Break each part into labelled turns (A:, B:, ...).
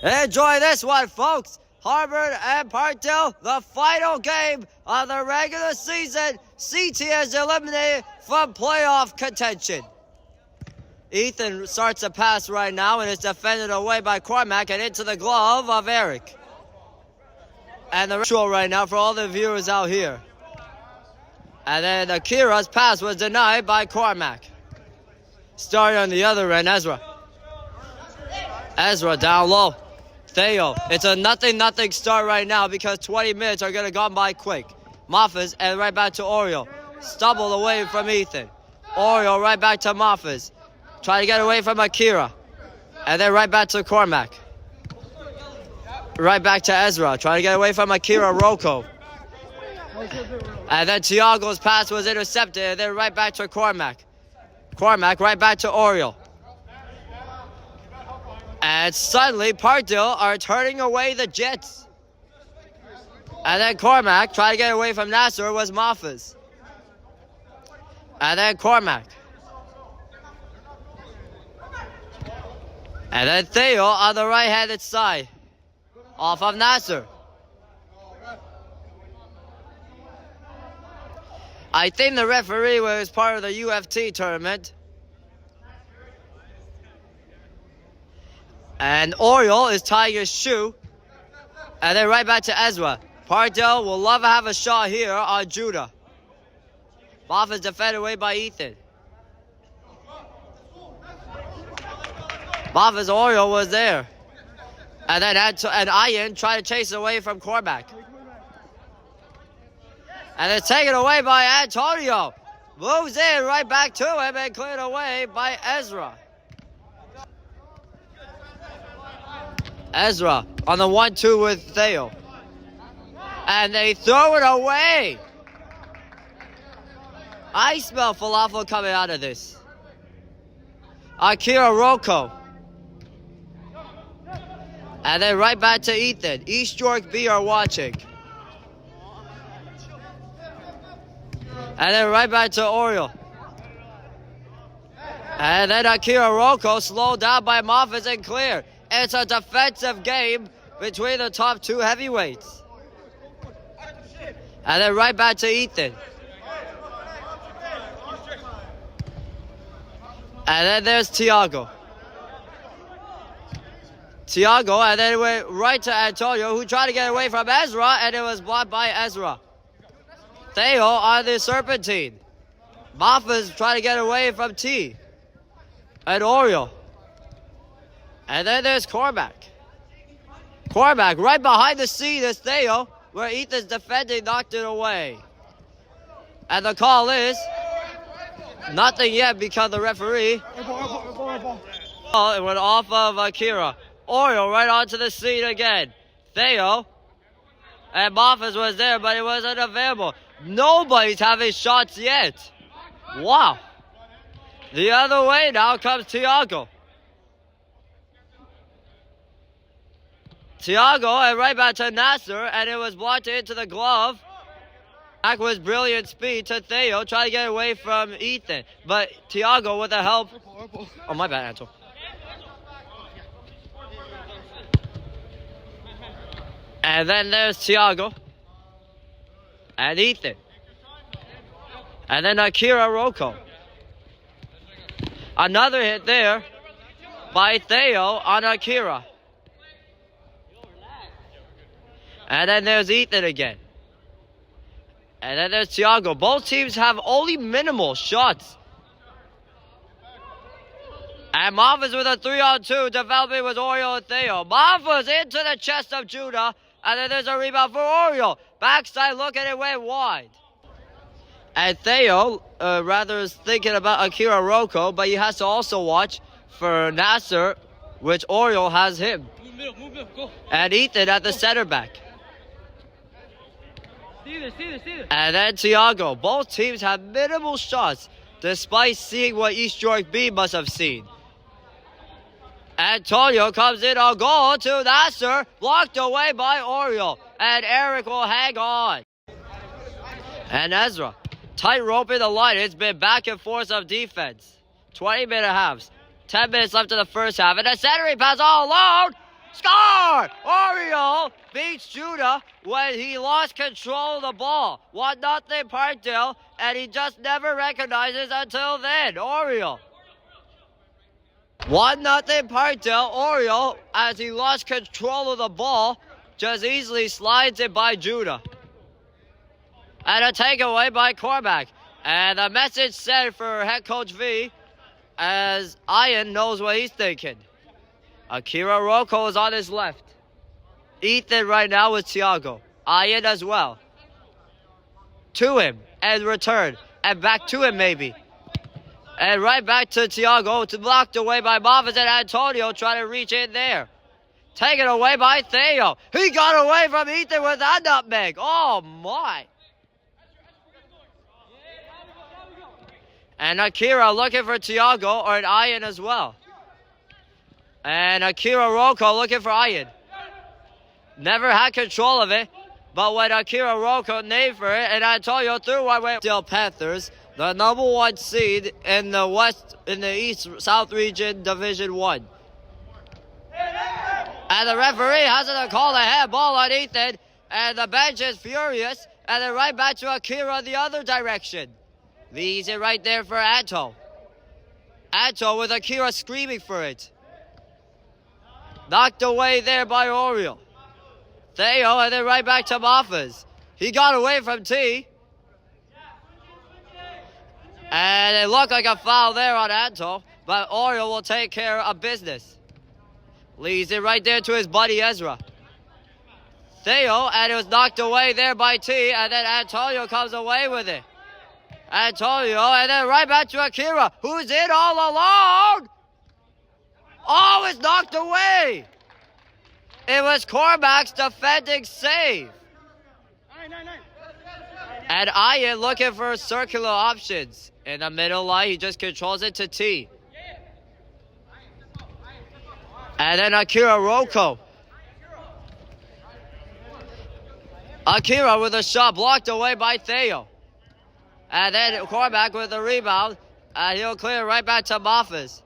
A: Enjoy this one, folks. Harvard and Parkdale, the final game of the regular season. CT is eliminated from playoff contention. Ethan starts a pass right now and is defended away by Cormac and into the glove of Eric. And the ritual right now for all the viewers out here. And then Akira's pass was denied by Cormac. Starting on the other end, Ezra. Ezra down low. Theo. It's a nothing start right now because 20 minutes are going to go by quick. Moffas and right back to Oriol. Stumbled away from Ethan. Oriol right back to Moffas. Trying to get away from Akira. And then right back to Cormac. Right back to Ezra. Trying to get away from Akira Rocco. And then Tiago's pass was intercepted. And then right back to Cormac. Cormac right back to Oriol. And suddenly Parkdale are turning away the Jets. And then Cormac trying to get away from Nasser was Moffas. And then Cormac. And then Theo on the right-handed side. Off of Nasser. I think the referee was part of the UFT tournament. And Oriol is tying his shoe. And then right back to Ezra. Parkdale will love to have a shot here on Judah. Moffas defended away by Ethan. Moffas Oriol was there. And then Ayan tried to chase away from Cormac. And it's taken away by Antonio. Moves in right back to him and cleared away by Ezra. Ezra on the 1-2 with Theo. And they throw it away. I smell falafel coming out of this. Akira Rocco. And then right back to Ethan. East York B are watching. And then right back to Oriol. And then Akira Rocco slowed down by Moffas and cleared. It's a defensive game between the top two heavyweights. And then right back to Ethan. And then there's Tiago. Tiago, and then it went right to Antonio, who tried to get away from Ezra, and it was blocked by Ezra. Theo on the serpentine. Moffas trying to get away from T. And Oriol. And then there's Cormac. Cormac right behind the scene is Theo, where Ethan's defending knocked it away. And the call is nothing yet because the referee. Oh, it went off of Akira. Oriol right onto the scene again. Theo. And Moffas was there, but it wasn't available. Nobody's having shots yet. Wow. The other way now comes Tiago. Tiago and right back to Nasser, and it was blocked into the glove. Back was brilliant speed to Theo, trying to get away from Ethan. But Tiago with the help. Oh, my bad, Anto. And then there's Tiago. And Ethan. And then Akira Rocco. Another hit there by Theo on Akira. And then there's Ethan again. And then there's Tiago. Both teams have only minimal shots. And Moffas with a 3-on-2. Developing with Oriol and Theo. Moffas into the chest of Judah. And then there's a rebound for Oriol. Backside look and it went wide. And Theo rather is thinking about Akira Rocco, but he has to also watch for Nasser, which Oriol has him. Move middle, go. And Ethan at the center back. See this. And then Tiago. Both teams have minimal shots, despite seeing what East York B must have seen. Antonio comes in on goal to Nasser, blocked away by Oriol. And Eric will hang on. And Ezra. Tight rope in the line. It's been back and forth of defense. 20-minute halves. 10 minutes left in the first half. And a centering pass all alone. Score! Oriol beats Judah when he lost control of the ball. 1-0 Parkdale, and he just never recognizes until then. Oriol. 1-0 Parkdale. Oriol, as he lost control of the ball, just easily slides it by Judah. And a takeaway by Cormac. And the message sent for head coach V, as Ayan knows what he's thinking. Akira Rocco is on his left. Ethan right now with Thiago. Ayan as well. To him and return. And back to him maybe. And right back to Thiago. It's blocked away by Marvin and Antonio trying to reach in there. Taken away by Theo. He got away from Ethan with a nutmeg. Oh my. And Akira looking for Thiago or an Ayan as well. And Akira Rocco looking for Ayan. Never had control of it. But when Akira Rocco named for it and Antonio threw one way. Still Panthers, the #1 seed in the West, in the East South region, Division 1. And the referee hasn't called a handball on Ethan. And the bench is furious. And then right back to Akira the other direction. Leaves it right there for Anto. Anto with Akira screaming for it. Knocked away there by Oriol. Theo, and then right back to Mafas. He got away from T. And it looked like a foul there on Anto. But Oriol will take care of business. Leaves it right there to his buddy Ezra. Theo, and it was knocked away there by T. And then Antonio comes away with it. Antonio, and then right back to Akira, who's in all alone. Oh, it's knocked away. It was Cormac's defending save. And Ayan looking for circular options. In the middle line, he just controls it to T. And then Akira Rocco. Akira with a shot blocked away by Theo. And then Cormac with the rebound. And he'll clear right back to Mafas.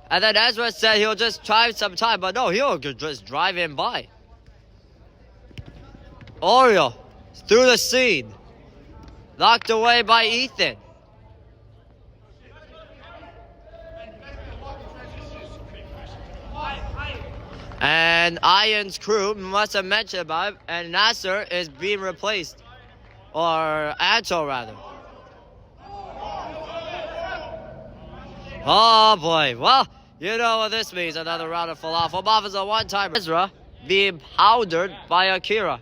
A: And then Ezra said he'll just try some time. But no, he'll just drive him by. Oriol through the seam. Knocked away by Ethan. And Ayan's crew must have mentioned about it. And Nasser is being replaced. Or Anto, rather. Oh, boy. Well, you know what this means. Another round of falafel. Bob is a one-timer. Ezra being powdered by Akira.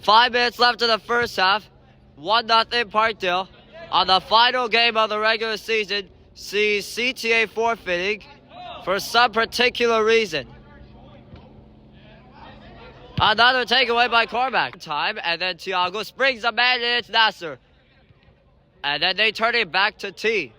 A: 5 minutes left in the first half. 1-0 Parkdale. On the final game of the regular season, sees CTA forfeiting for some particular reason. Another takeaway by Cormac. Time, and then Thiago springs a man, and it's Nasser. And then they turn it back to T.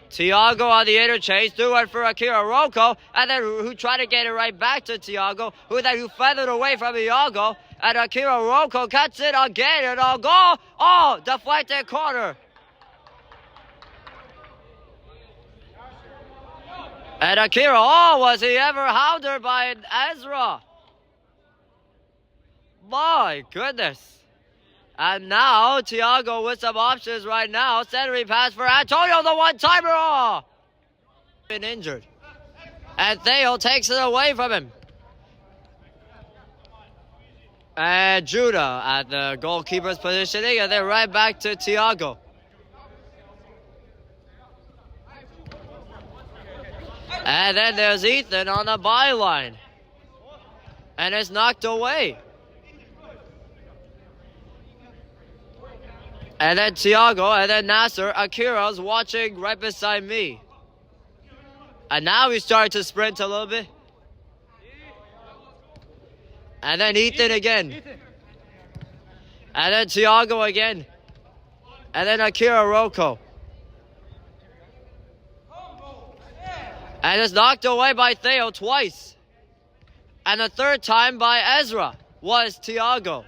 A: Thiago on the interchange, threw it for Akira Rocco, and then who tried to get it right back to Thiago, who feathered away from Thiago, and Akira Rocco cuts it again, and a goal. Oh, deflected corner. And Akira, oh, was he ever hounded by Ezra? My goodness. And now, Thiago with some options right now. Centering pass for Antonio, the one-timer. Oh! Been injured. And Theo takes it away from him. And Judah at the goalkeeper's positioning. And then right back to Thiago. And then there's Ethan on the byline. And it's knocked away. And then Thiago, and then Nasser. Akira's watching right beside me. And now he's starting to sprint a little bit. And then Ethan again. And then Thiago again. And then Akira Rocco. And it's knocked away by Theo twice. And the third time by Ezra was Thiago.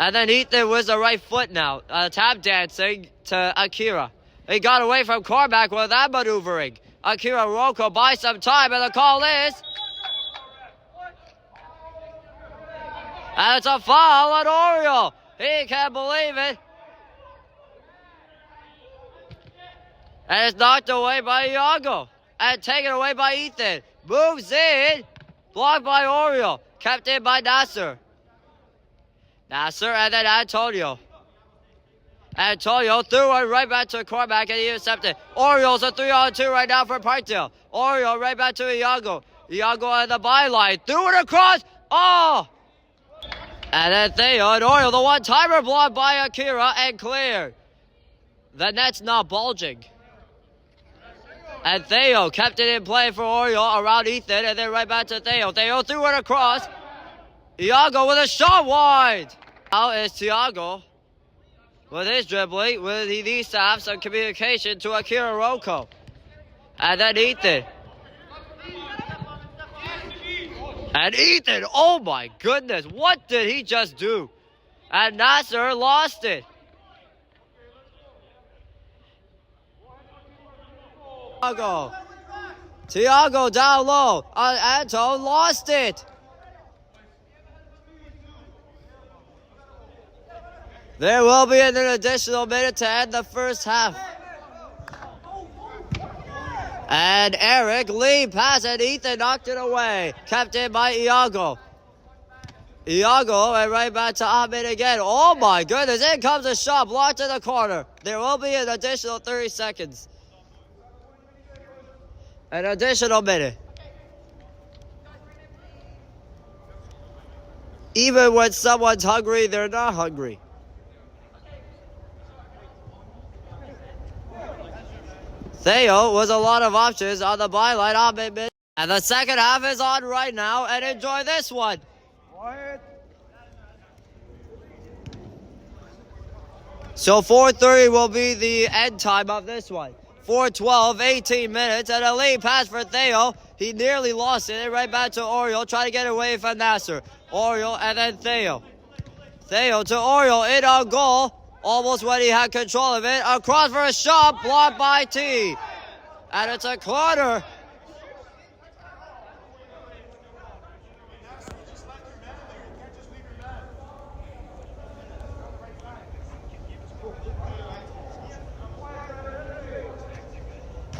A: And then Ethan with the right foot now. Tap dancing to Akira. He got away from Cormac with that maneuvering. Akira Roko buys some time, and the call is... And it's a foul on Oriol. He can't believe it. And it's knocked away by Iago. And taken away by Ethan. Moves in. Blocked by Oriol. Kept in by Nasser. Nasser and then Antonio. Antonio threw it right back to Cormac and he intercepted. Oriol's a 3-on-2 right now for Parkdale. Oriol right back to Iago. Iago on the byline. Threw it across. Oh! And then Theo and Oriol, the one-timer blocked by Akira and cleared. The net's not bulging. And Theo kept it in play for Oriol around Ethan and then right back to Theo. Theo threw it across. Iago with a shot wide. Now is Thiago with his dribbling. He needs to have some communication to Akira Roko. And then Ethan. And Ethan, oh my goodness, what did he just do? And Nasser lost it. Thiago down low. Anto lost it. There will be an additional minute to end the first half. And Eric Lee passed and Ethan knocked it away. Kept in by Iago. Iago and right back to Ahmed again. Oh my goodness, in comes a shot blocked in the corner. There will be an additional 30 seconds. An additional minute. Even when someone's hungry, they're not hungry. Theo was a lot of options on the byline. Ahmed. And the second half is on right now. And enjoy this one. So 4:30 will be the end time of this one. 4:12, 18 minutes. And a lead pass for Theo. He nearly lost it. Right back to Oriol. Trying to get away from Nasser. Oriol and then Theo. Theo to Oriol. In on goal. Almost when he had control of it. Across for a shot. Blocked by T. And it's a corner.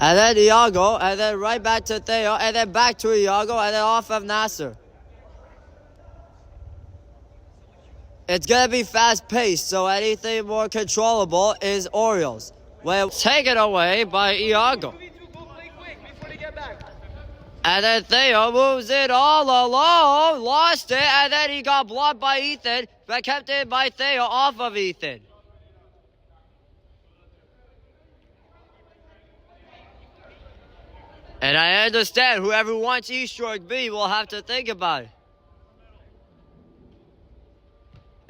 A: And then Iago. And then right back to Theo. And then back to Iago. And then off of Nasser. It's going to be fast-paced, so anything more controllable is Oriol's. Well, taken away by Iago. And then Theo moves it all alone, lost it, and then he got blocked by Ethan, but kept it by Theo off of Ethan. And I understand whoever wants E-stroke B will have to think about it.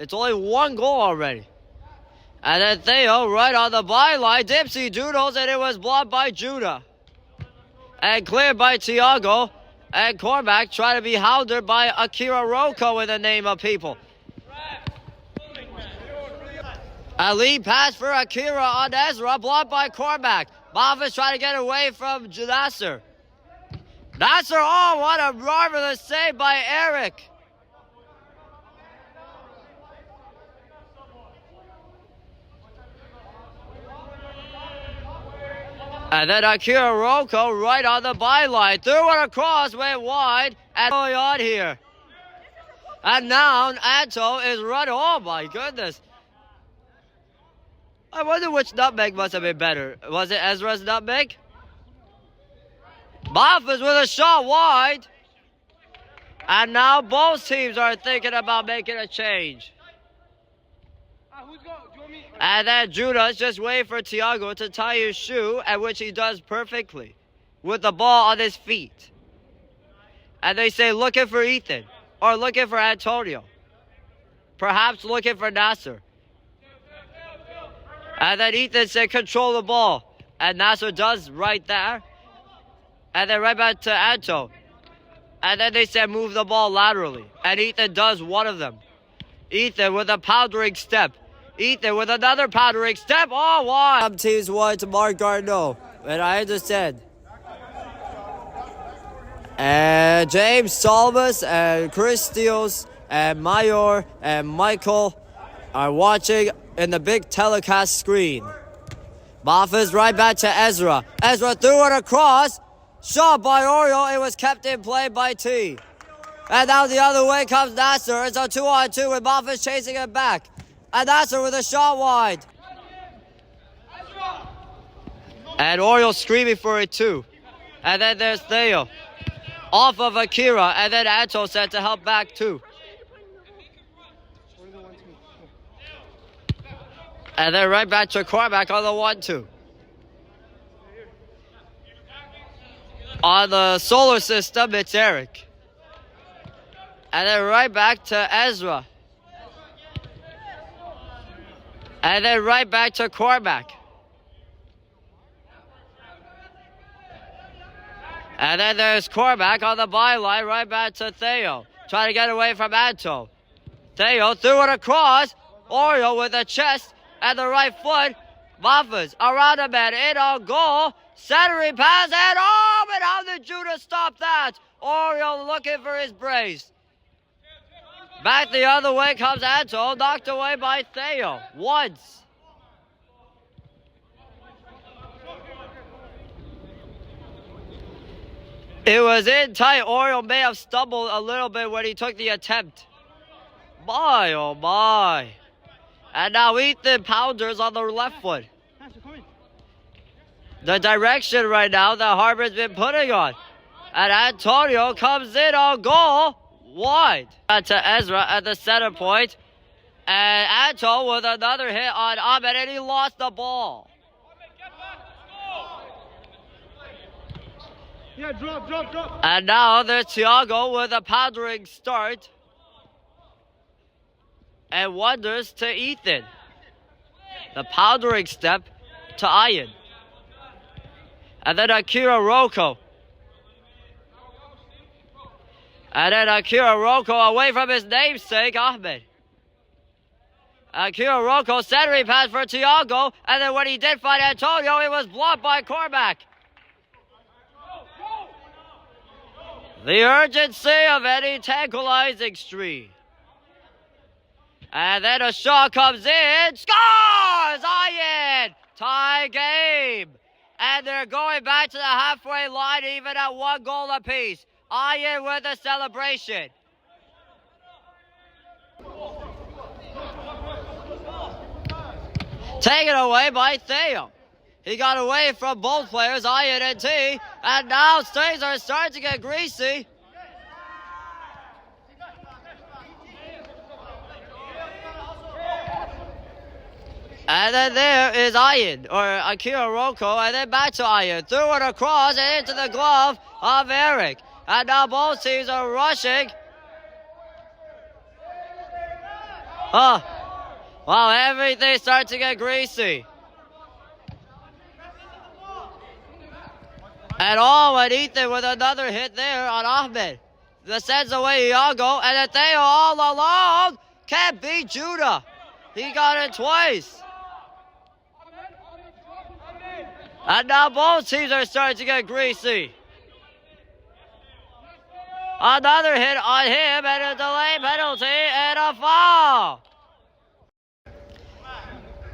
A: It's only one goal already. And then Theo right on the byline. Dipsy doodles and it was blocked by Judah. And cleared by Thiago. And Cormac trying to be hounded by Akira Roko in the name of people. A lead pass for Akira on Ezra. Blocked by Cormac. Bathurst trying to get away from Nasser. Nasser, oh, what a marvelous save by Eric. And then Akira Roko right on the byline. Threw it across, went wide, and going on here. And now Anto is running. Oh my goodness. I wonder which nutmeg must have been better. Was it Ezra's nutmeg? Bathurst with a shot wide. And now both teams are thinking about making a change. And then Judah's just waiting for Thiago to tie his shoe, at which he does perfectly, with the ball on his feet. And they say looking for Ethan, or looking for Antonio. Perhaps looking for Nasser. And then Ethan said control the ball. And Nasser does right there. And then right back to Anto. And then they said move the ball laterally. And Ethan does one of them. Ethan with a powdering step. Ethan with another powdering step. Oh, why? Some teams want to mark Garneau, and I understand. And James Solmus and Chris Steels and Mayor and Michael are watching in the big telecast screen. Bathurst right back to Ezra. Ezra threw it across. Shot by Oriol. It was kept in play by T. And now the other way comes Nasser. It's a 2-on-2 with Bathurst chasing it back. And Nasser with a shot wide. And Oriol screaming for it too. And then there's Theo. Off of Akira, and then Anto sent to help back too. And then right back to Cormac on the 1-2. On the solar system, it's Eric. And then right back to Ezra. And then right back to Cormac. And then there's Cormac on the byline, right back to Theo. Trying to get away from Anto. Theo threw it across. Oriol with the chest and the right foot. Bathurst around a man in on goal. Centering pass and but how did Judah stop that? Oriol looking for his brace. Back the other way comes Anto, knocked away by Theo. Once. It was in tight. Oriol may have stumbled a little bit when he took the attempt. My, oh my. And now Ethan pounders on the left foot. The direction right now that Harbor's been putting on. And Antonio comes in on goal. Wide. To Ezra at the center point. And Anto with another hit on Ahmed, and he lost the ball.
B: Yeah, drop.
A: And now there's Thiago with a powdering start. And wonders to Ethan. The powdering step to Ayan. And then Akira Rocco. And then Akira Rocco away from his namesake, Ahmed. Akira Rocco centering pass for Thiago. And then when he did find Antonio, it was blocked by Cormac. The urgency of any tantalizing stream. And then a shot comes in. Scores! Ayan! Tie game. And they're going back to the halfway line even at 1 goal apiece. Ayan with a celebration. Taken away by Theo. He got away from both players, Ayan and T. And now things are starting to get greasy. And then there is Ayan, or Akira Rocco, and then back to Ayan. Threw it across and into the glove of Eric. And now both teams are rushing. Oh, wow, everything starts to get greasy. And and Ethan with another hit there on Ahmed. That sends away Iago, and then Theo all alone. Can't beat Judah. He got it twice. And now both teams are starting to get greasy. Another hit on him, and a delay penalty, and a foul.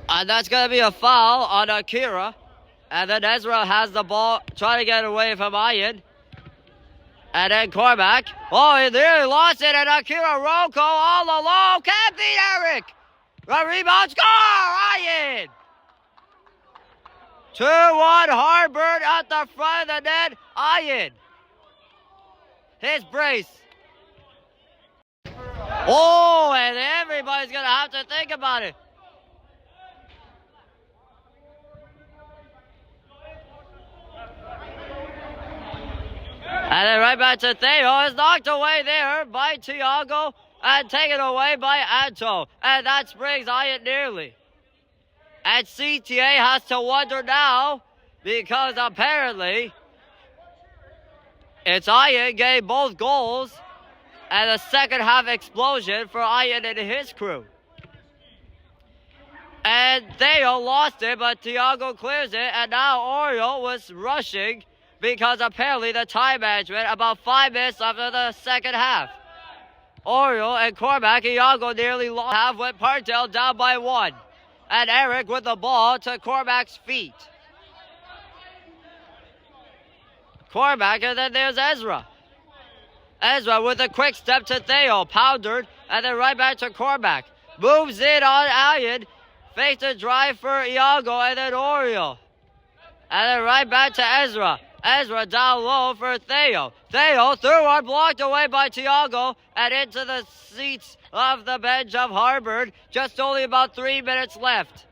A: And that's going to be a foul on Akira. And then Ezra has the ball, trying to get away from Ayan. And then Cormac. Oh, he nearly lost it, and Akira Rocco all alone. Can't beat Eric. The rebound score, Ayan. 2-1 Harbor at the front of the net. Ayan. His brace. Oh, and everybody's going to have to think about it. And then right back to Theo. Is knocked away there by Thiago and taken away by Anto. And that brings Ayan nearly. And CTA has to wonder now because apparently it's Ayan getting both goals and a second half explosion for Ayan and his crew. And Theo lost it, but Tiago clears it. And now Oriol was rushing because apparently the time management about 5 minutes after the second half. Oriol and Cormac, Iago nearly lost half with Parkdale down by 1. And Eric with the ball to Cormac's feet. Cormac, and then there's Ezra. Ezra with a quick step to Theo, poundered, and then right back to Cormac. Moves in on ayan, fakes a drive for Iago, and then Oriol. And then right back to Ezra. Ezra down low for Theo. Theo through one, blocked away by Tiago, and into the seats of the bench of Harvard. Just only about 3 minutes left.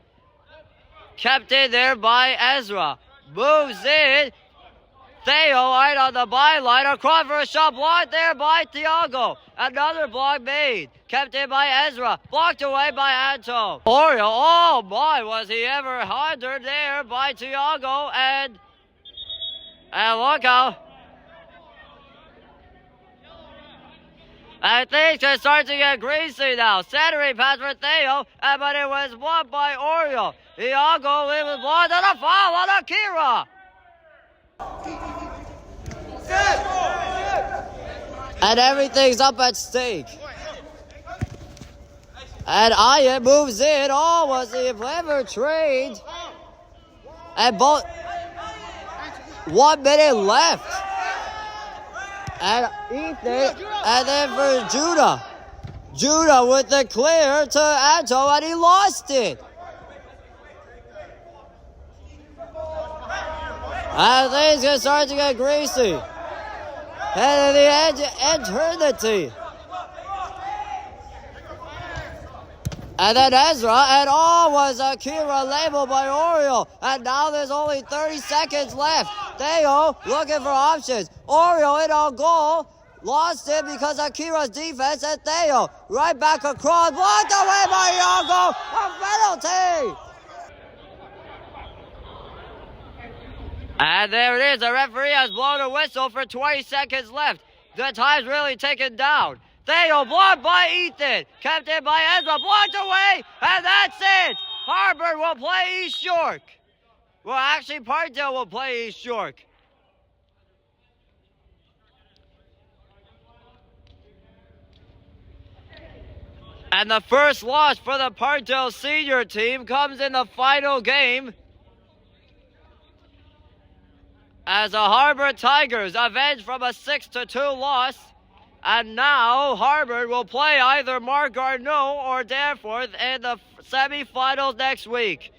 A: Kept in there by Ezra. Moves in. Theo right on the byline, across for a shot, blocked there by Tiago. Another block made, kept in by Ezra, blocked away by Anto. Oriol, oh boy, was he ever hindered there by Tiago, and look out. And things are starting to get greasy now. Centering pass for Theo, but it was won by Oriol. Tiago, it was blocked, and a foul on Akira. And everything's up at stake. And ayan moves in. Oh, was he ever trained? And both 1 minute left. And Ethan, and then for Judah. Judah with the clear to Anto, and he lost it. And things are starting to get greasy. And in the edge, eternity. And then Ezra, and all was Akira labeled by Oriol. And now there's only 30 seconds left. Theo looking for options. Oriol in on goal. Lost it because Akira's defense, and Theo right back across. Blocked away by Iago. A penalty. And there it is. The referee has blown a whistle for 20 seconds left. The time's really taken down. Theo blocked by Ethan. Kept in by Ezra. Blocked away. And that's it. Harvard will play East York. Well, actually, Parkdale will play East York. And the first loss for the Parkdale senior team comes in the final game, as the Harvard Tigers avenge from a 6-2 loss. And now Harvard will play either Marc Garneau or Danforth in the semifinals next week.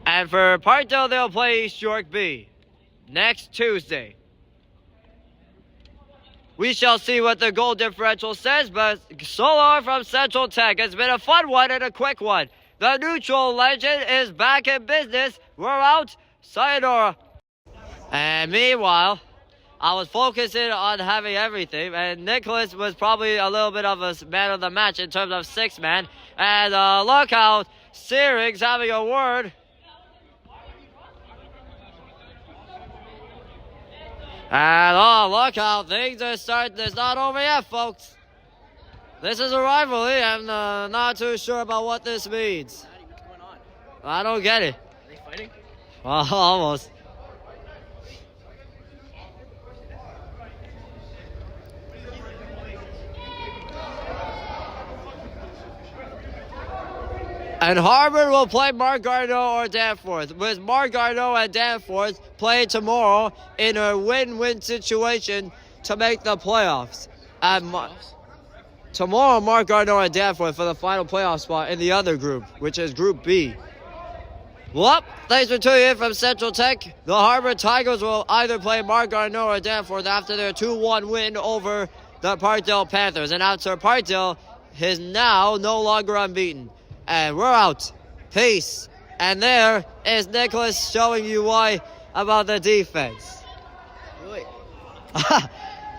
A: And for Parkdale, they'll play East York B next Tuesday. We shall see what the goal differential says, but so long from Central Tech. It's been a fun one and a quick one. The neutral legend is back in business. We're out. Sayonara. And meanwhile, I was focusing on having everything, and Nicholas was probably a little bit of a man of the match in terms of 6-man. And look how Searing's having a word. And oh, look how things are starting. It's not over yet, folks. This is a rivalry. I'm not too sure about what this means.
B: What's going on?
A: I don't get it.
B: Are they fighting?
A: Well, almost. And Harvard will play Marc Garneau or Danforth, with Marc Garneau and Danforth play tomorrow in a win-win situation to make the playoffs. And tomorrow, Marc Garneau and Danforth for the final playoff spot in the other group, which is Group B. Well, thanks for tuning in from Central Tech. The Harvard Tigers will either play Marc Garneau or Danforth after their 2-1 win over the Parkdale Panthers. And after Parkdale is now no longer unbeaten. And we're out. Peace. And there is Nicholas showing you why about the defense.
B: Do it.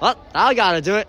A: Well, I gotta do it.